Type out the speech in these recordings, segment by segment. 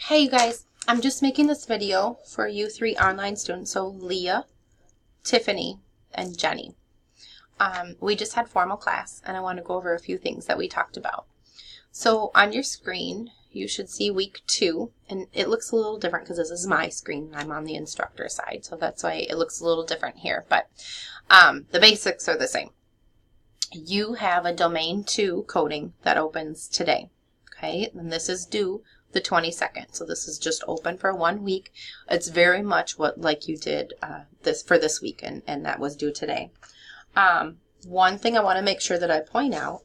Hey you guys, I'm just making this video for you three online students, so Leah, Tiffany, and Jenny. We just had formal class and I want to go over a few things that we talked about. So on your screen, you should see week 2, and it looks a little different because this is my screen and I'm on the instructor side, so that's why it looks a little different here, but the basics are the same. You have a Domain 2 coding that opens today, okay, and this is due the 22nd. So this is just open for 1 week. It's very much what like you did this week, and that was due today. One thing I want to make sure that I point out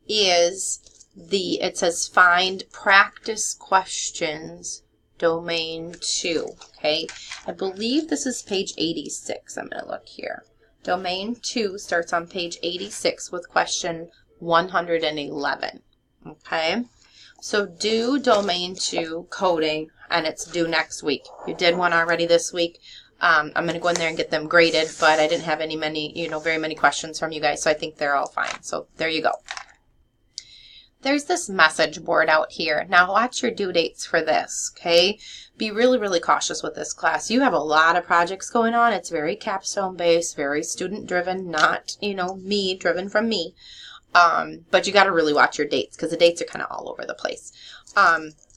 is it says find practice questions Domain 2. Okay, I believe this is page 86. I'm going to look here. Domain 2 starts on page 86 with question 111. Okay. So do Domain 2 coding, and it's due next week. You did one already this week. I'm going to go in there and get them graded, but I didn't have very many questions from you guys, so I think they're all fine. So there you go. There's this message board out here. Now watch your due dates for this, okay? Be really, really cautious with this class. You have a lot of projects going on. It's very capstone based, very student driven, not, driven from me. But you got to really watch your dates because the dates are kind of all over the place.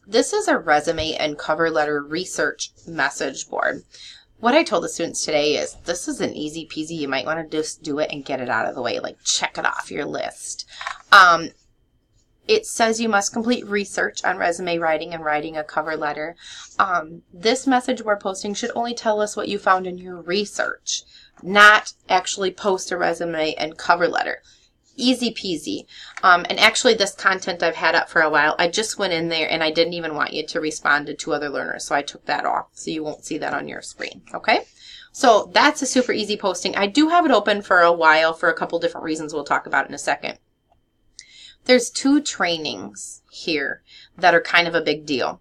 This is a resume and cover letter research message board. What I told the students today is this is an easy peasy. You might want to just do it and get it out of the way, like check it off your list. It says you must complete research on resume writing and writing a cover letter. This message board posting should only tell us what you found in your research, not actually post a resume and cover letter. Easy peasy. And actually this content I've had up for a while, I just went in there and I didn't even want you to respond to 2 other learners, so I took that off, so you won't see that on your screen, okay? So that's a super easy posting. I do have it open for a while for a couple different reasons we'll talk about in a second. There's 2 trainings here that are kind of a big deal.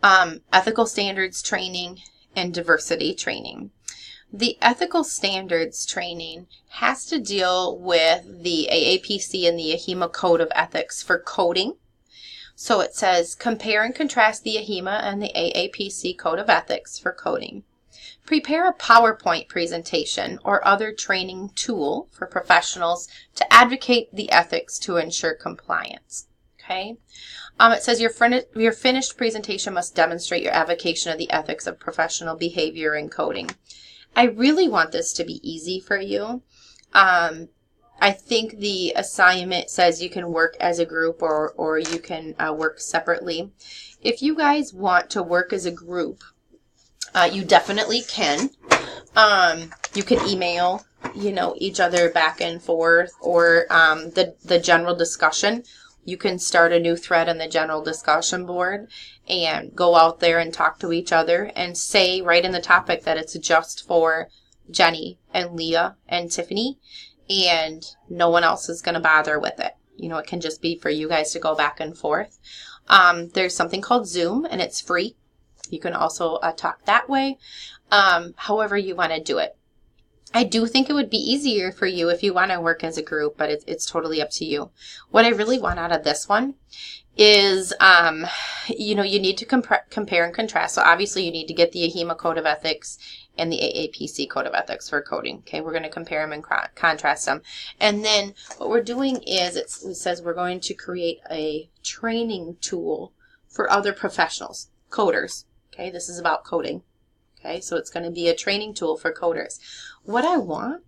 Ethical standards training and diversity training. The ethical standards training has to deal with the AAPC and the AHEMA Code of Ethics for coding. So it says compare and contrast the AHEMA and the AAPC Code of Ethics for coding. Prepare a PowerPoint presentation or other training tool for professionals to advocate the ethics to ensure compliance. Okay. It says your finished presentation must demonstrate your avocation of the ethics of professional behavior in coding. I really want this to be easy for you. I think the assignment says you can work as a group or you can work separately. If you guys want to work as a group, you definitely can. You can email, each other back and forth, or the general discussion. You can start a new thread in the general discussion board and go out there and talk to each other and say right in the topic that it's just for Jenny and Leah and Tiffany and no one else is going to bother with it. It can just be for you guys to go back and forth. There's something called Zoom and it's free. You can also talk that way, however you want to do it. I do think it would be easier for you if you want to work as a group, but it's totally up to you. What I really want out of this one is, you need to compare and contrast. So obviously you need to get the AHEMA Code of Ethics and the AAPC Code of Ethics for coding. Okay, we're going to compare them and contrast them. And then what we're doing is it says we're going to create a training tool for other professionals, coders. Okay, this is about coding. Okay, so it's going to be a training tool for coders. What I want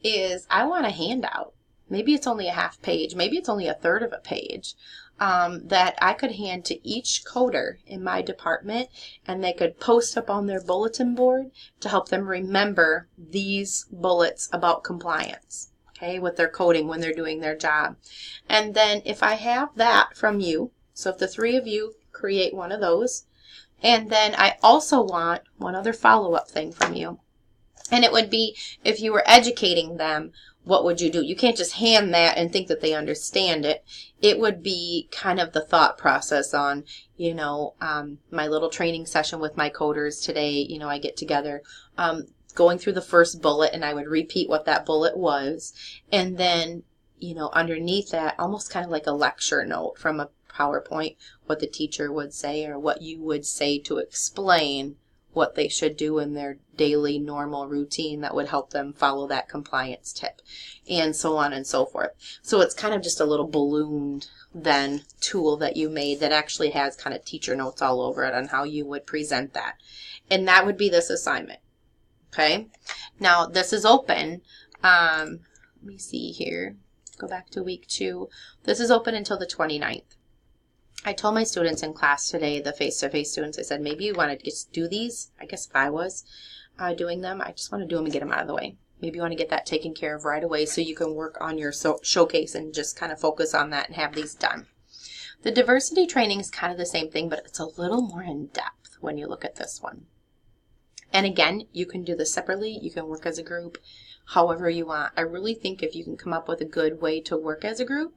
is I want a handout. Maybe it's only a half page. Maybe it's only a third of a page that I could hand to each coder in my department, and they could post up on their bulletin board to help them remember these bullets about compliance, okay, with their coding when they're doing their job. And then if I have that from you, so if the 3 of you create one of those, and then I also want one other follow-up thing from you. And it would be, if you were educating them, what would you do? You can't just hand that and think that they understand it. It would be kind of the thought process on, my little training session with my coders today. I get together, going through the first bullet, and I would repeat what that bullet was. And then, underneath that, almost kind of like a lecture note from a PowerPoint what the teacher would say or what you would say to explain what they should do in their daily normal routine that would help them follow that compliance tip, and so on and so forth. So it's kind of just a little ballooned then tool that you made that actually has kind of teacher notes all over it on how you would present that. And that would be this assignment. Okay. Now this is open. Let me see here. Go back to week 2. This is open until the 29th. I told my students in class today, the face-to-face students, I said, maybe you want to just do these. I guess if I was doing them, I just want to do them and get them out of the way. Maybe you want to get that taken care of right away so you can work on your showcase and just kind of focus on that and have these done. The diversity training is kind of the same thing, but it's a little more in depth when you look at this one. And again, you can do this separately. You can work as a group, however you want. I really think if you can come up with a good way to work as a group,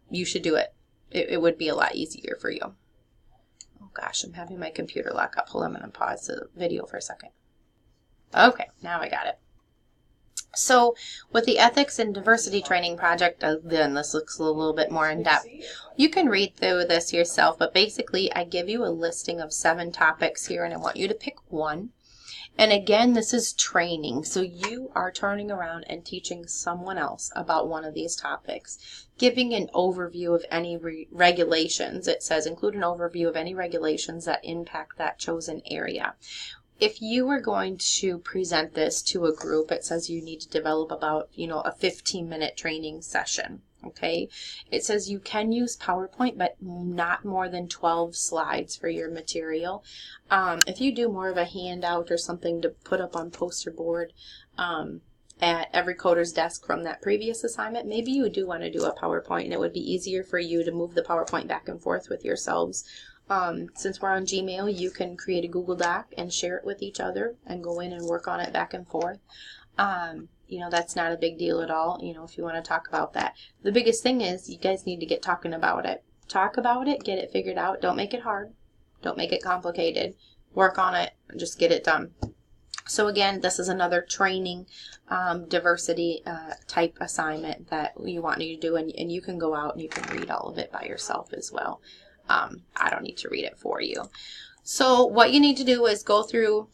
you should do it. It would be a lot easier for you. Oh gosh, I'm having my computer lock up. Hold on, I'm going to pause the video for a second. Okay, now I got it. So with the ethics and diversity training project, then this looks a little bit more in depth. You can read through this yourself, but basically I give you a listing of 7 topics here and I want you to pick one. And again, this is training, so you are turning around and teaching someone else about one of these topics, giving an overview of any regulations. It says include an overview of any regulations that impact that chosen area. If you were going to present this to a group, it says you need to develop about, a 15-minute training session. Okay, it says you can use PowerPoint, but not more than 12 slides for your material. If you do more of a handout or something to put up on poster board at every coder's desk from that previous assignment, maybe you do want to do a PowerPoint, and it would be easier for you to move the PowerPoint back and forth with yourselves. Since we're on Gmail, you can create a Google Doc and share it with each other and go in and work on it back and forth. That's not a big deal at all, if you want to talk about that. The biggest thing is you guys need to get talking about it. Talk about it, get it figured out. Don't make it hard. Don't make it complicated. Work on it and just get it done. So again, this is another training diversity type assignment that you want you to do, and you can go out and you can read all of it by yourself as well. I don't need to read it for you. So what you need to do is go through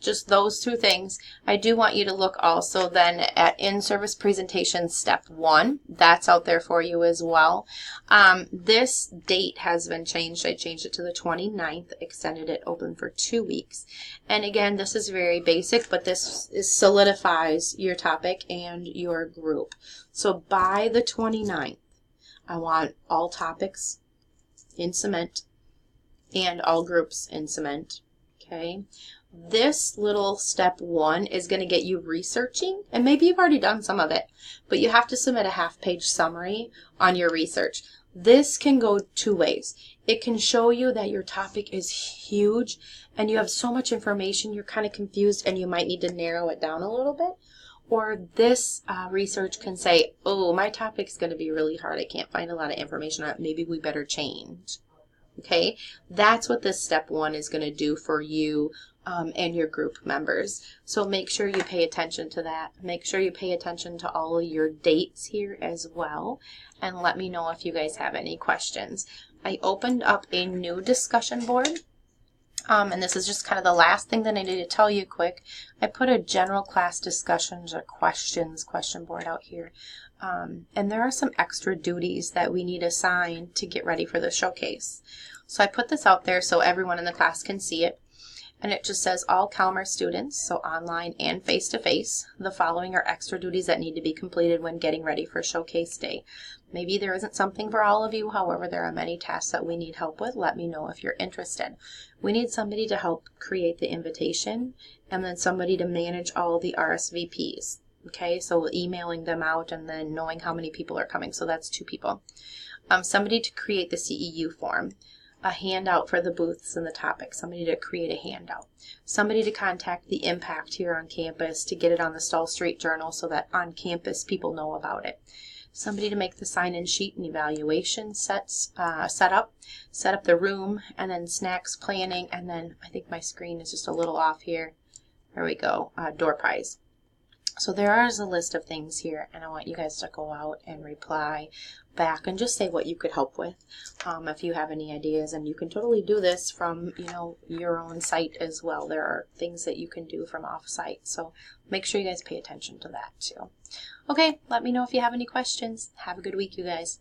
just those 2 things. I do want you to look also then at in-service presentation step 1. That's out there for you as well. This date has been changed. I changed it to the 29th, extended it open for 2 weeks. And again, this is very basic, but this solidifies your topic and your group. So by the 29th, I want all topics in cement and all groups in cement. Okay. This little step 1 is going to get you researching, and maybe you've already done some of it, but you have to submit a half-page summary on your research. This can go 2 ways. It can show you that your topic is huge and you have so much information you're kind of confused and you might need to narrow it down a little bit. Or this research can say, oh, my topic's going to be really hard. I can't find a lot of information on it. Maybe we better change. Okay, that's what this step 1 is going to do for you and your group members. So make sure you pay attention to that. Make sure you pay attention to all of your dates here as well. And let me know if you guys have any questions. I opened up a new discussion board. And this is just kind of the last thing that I need to tell you quick. I put a general class discussions or questions question board out here. And there are some extra duties that we need assigned to get ready for the showcase. So I put this out there so everyone in the class can see it. And it just says all Calmer students, so online and face-to-face, the following are extra duties that need to be completed when getting ready for showcase day. Maybe there isn't something for all of you, however, there are many tasks that we need help with. Let me know if you're interested. We need somebody to help create the invitation and then somebody to manage all the RSVPs. Okay, so emailing them out and then knowing how many people are coming. So that's 2 people. Somebody to create the CEU form. A handout for the booths and the topics. Somebody to create a handout. Somebody to contact the impact here on campus to get it on the Stall Street Journal so that on campus people know about it. Somebody to make the sign-in sheet and evaluation set up the room, and then snacks planning, and then I think my screen is just a little off here. There we go, door prize. So there is a list of things here, and I want you guys to go out and reply back and just say what you could help with, if you have any ideas. And you can totally do this from, your own site as well. There are things that you can do from off-site, so make sure you guys pay attention to that too. Okay, let me know if you have any questions. Have a good week, you guys.